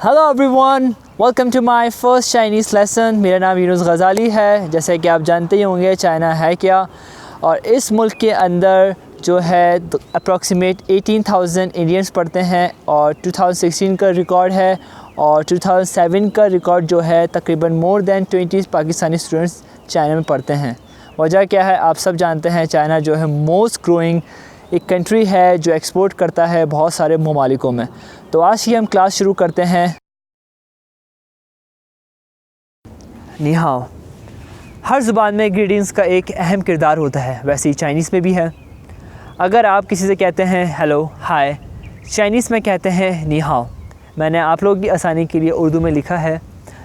Hello everyone, welcome to my first Chinese lesson. मेरा नाम यूनुस गज़ाली है। जैसे कि आप जानते ही होंगे चाइना है क्या, और इस मुल्क के अंदर जो है अप्रॉक्सीमेट 18,000 इंडियंस पढ़ते हैं और 2016 का रिकॉर्ड है, और 2007 का रिकॉर्ड जो है तकरीबन more than 20 Pakistani students China में पढ़ते हैं। वजह क्या है आप सब जानते हैं, चाइना जो है मोस्ट ग्रोइंग एक कंट्री है जो एक्सपोर्ट करता है बहुत सारे ममालिकों में। तो आज ही हम क्लास शुरू करते हैं। नी हाओ। हर ज़ुबान में ग्रीटिंग्स का एक अहम किरदार होता है, वैसे ही चाइनीज़ में भी है। अगर आप किसी से कहते हैं हेलो हाय, चाइनीज़ में कहते हैं नी हाओ। मैंने आप लोगों की आसानी के लिए उर्दू में लिखा है।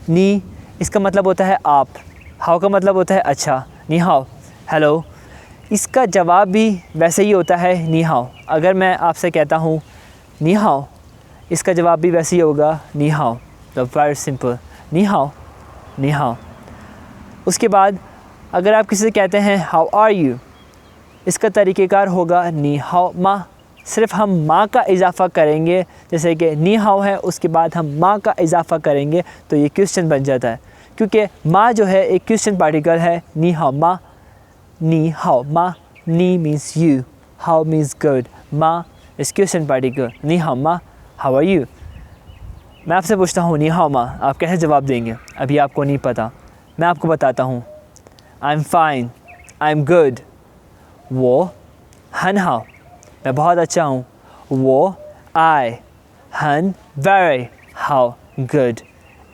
नी इसका मतलब होता है आप, हाओ का मतलब होता है अच्छा। नी हाओ हेलो, इसका जवाब भी वैसे ही होता है नी हाओ। अगर मैं आपसे कहता हूँ नी हाओ, इसका जवाब भी वैसे ही होगा नी हाओ। तो वेरी सिंपल, नी हाओ नी हाओ। उसके बाद अगर आप किसी से कहते हैं हाउ आर यू, इसका तरीक़ेकार होगा नी हाओ मा। सिर्फ हम माँ का इजाफ़ा करेंगे, जैसे कि नी हाओ है उसके बाद हम माँ का इजाफ़ा करेंगे तो ये क्वेश्चन बन जाता है, क्योंकि माँ जो है एक क्वेश्चन पार्टिकल है। नी हाओ मा, नी हाओ मा। नी मीन्स यू, हाओ मीन्स गुड, मा इस क्वेश्चन पार्टिकल। नी हाओ मा, हाउ आर यू। मैं आपसे पूछता हूँ नी हाओ मा, आप कैसे जवाब देंगे? अभी आपको नहीं पता, मैं आपको बताता हूँ। I am fine, I am good. वो हन हाओ, मैं बहुत अच्छा हूँ। वो आई हन वेरी हाओ good,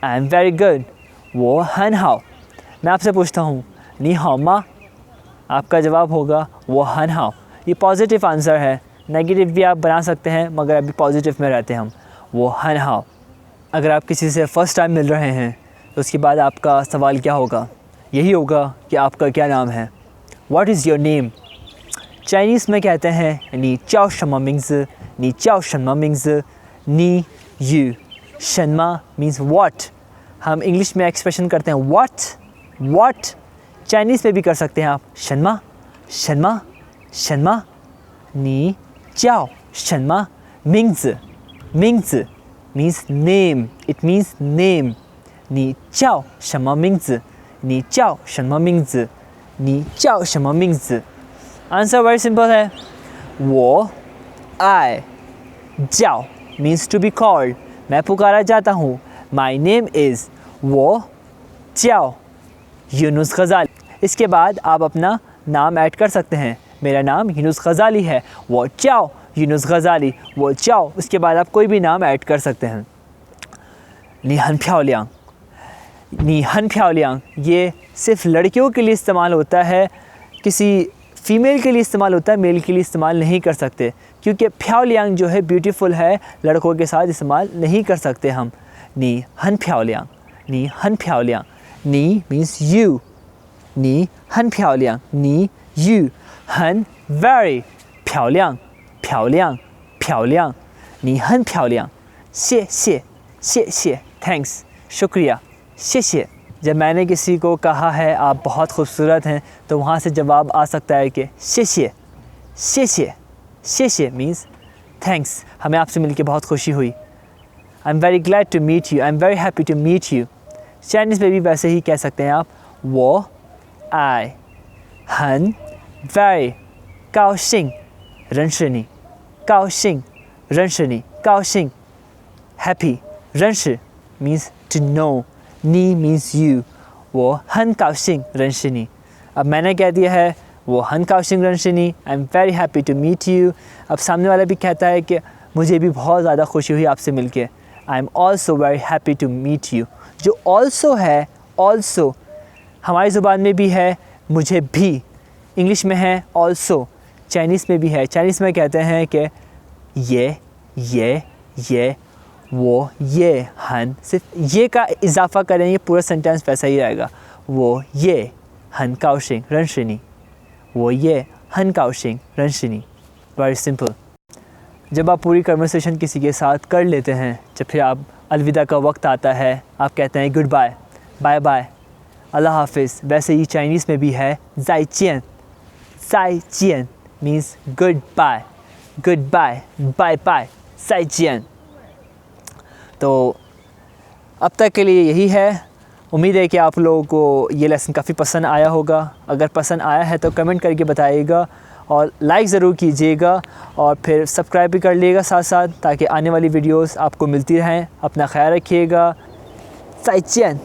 I am very good. वो हन हाओ। मैं आपसे पूछता हूँ नी हाओ मा, आपका जवाब होगा वो हन हाओ। ये पॉजिटिव आंसर है, नेगेटिव भी आप बना सकते हैं मगर अभी पॉजिटिव में रहते हैं हम। वो हन हाओ। अगर आप किसी से फ़र्स्ट टाइम मिल रहे हैं तो उसके बाद आपका सवाल क्या होगा? यही होगा कि आपका क्या नाम है, what is your name. Chinese में कहते हैं नी चाओ शमा मिंग्स, नी चाओ शमा मिंग्स, नी यू। शनमा मीन्स व्हाट। हम इंग्लिश में एक्सप्रेशन करते हैं व्हाट। चाइनीज़ में भी कर सकते हैं आप, शनमा शनमा शनमा। नी चाओ शनमा मिंग्स, मिंग्स means name, it means name. नी चाओ शमा मिंग्स, नी चाओ शमा मिंग्स, नी चाओ शमा मिंग्स। आंसर वेरी सिंपल है। वो आई जाओ मीन्स टू बी कॉल्ड, मैं पुकारा जाता हूँ। माई नेम इज़ वो जाओ यूनुस गज़ाली। इसके बाद आप अपना नाम ऐड कर सकते हैं। मेरा नाम यूनुस गज़ाली है, वो जाओ यूनुस गज़ाली, वो जाओ। उसके बाद आप कोई भी नाम ऐड कर सकते हैं। नी हन फ्याओलियांग, नी हन फ्याओलियांग ये सिर्फ लड़कियों के लिए इस्तेमाल होता है, किसी फ़ीमेल के लिए इस्तेमाल होता है, मेल के लिए इस्तेमाल नहीं कर सकते, क्योंकि फ्याओलियांग जो है ब्यूटीफुल है, लड़कों के साथ इस्तेमाल नहीं कर सकते हम। नी हन फ्याओलियांग, नी हन फ्याओलियांग। नी मीन्स यू, नी हन फ्याओलियांग, नी यू। हन वेरी, फ्याओलियांग फ्याओलियांग फ्याओलियांग, नी हन फ्याओलियांग। शे थैंक्स, शुक्रिया, शे। जब मैंने किसी को कहा है आप बहुत खूबसूरत हैं तो वहाँ से जवाब आ सकता है कि शे मीन्स थैंक्स, हमें आपसे मिलकर बहुत खुशी हुई। I am very glad to meet you, I am very happy to meet you. Chinese में भी वैसे ही कह सकते हैं आप, वो आई हन वेरी काओशिंग रनशनी, काओशिंग रनशनी, काओशिंग हैप्पी, रनश मीन्स टू नो, नी मीन्स यू। वो हन काओशिंग रनशनी। अब मैंने कह दिया है वो हन काओशिंग रनशनी, I am very happy to meet you. अब सामने वाला भी कहता है कि मुझे भी बहुत ज़्यादा खुशी हुई आपसे मिलके, I am also very happy to meet you. जो ऑल्सो है, ऑल्सो हमारी ज़ुबान में भी है मुझे भी, इंग्लिश में है ऑल्सो, चाइनीज़ में भी है। चाइनीज़ में कहते हैं कि ये वो ये हन, सिर्फ ये का इजाफ़ा करेंगे पूरा सेंटेंस वैसा ही रहेगा। वो ये हन काओशिंग रनशनी, वो ये हन काओशिंग रनशनी। Very simple. जब आप पूरी कन्वर्सेशन किसी के साथ कर लेते हैं, जब फिर आप अलविदा का वक्त आता है, आप कहते हैं गुड बाय, बाय बाय, अल्लाह हाफिज़। वैसे ही चाइनीज़ में भी है ज़ाइचियन, ज़ाइचियन means good bye, bye bye, ज़ाइचियन। तो अब तक के लिए यही है। उम्मीद है कि आप लोगों को ये लेसन काफ़ी पसंद आया होगा। अगर पसंद आया है तो कमेंट करके बताइएगा और लाइक ज़रूर कीजिएगा और फिर सब्सक्राइब भी कर लीजिएगा साथ साथ, ताकि आने वाली वीडियोस आपको मिलती रहें। अपना ख्याल रखिएगा। 再见。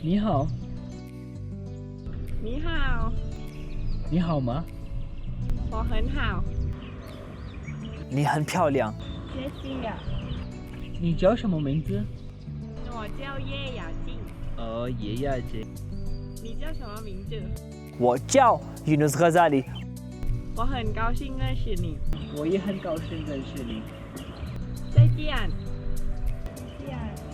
你好，你好，你好吗？我很好，你很漂亮。谢谢啊。你叫什么名字？我叫叶雅静，叶雅静。你叫什么名字？我叫 Yunus Ghazali。我很高兴认识你，我也很高兴认识你。再见。再见。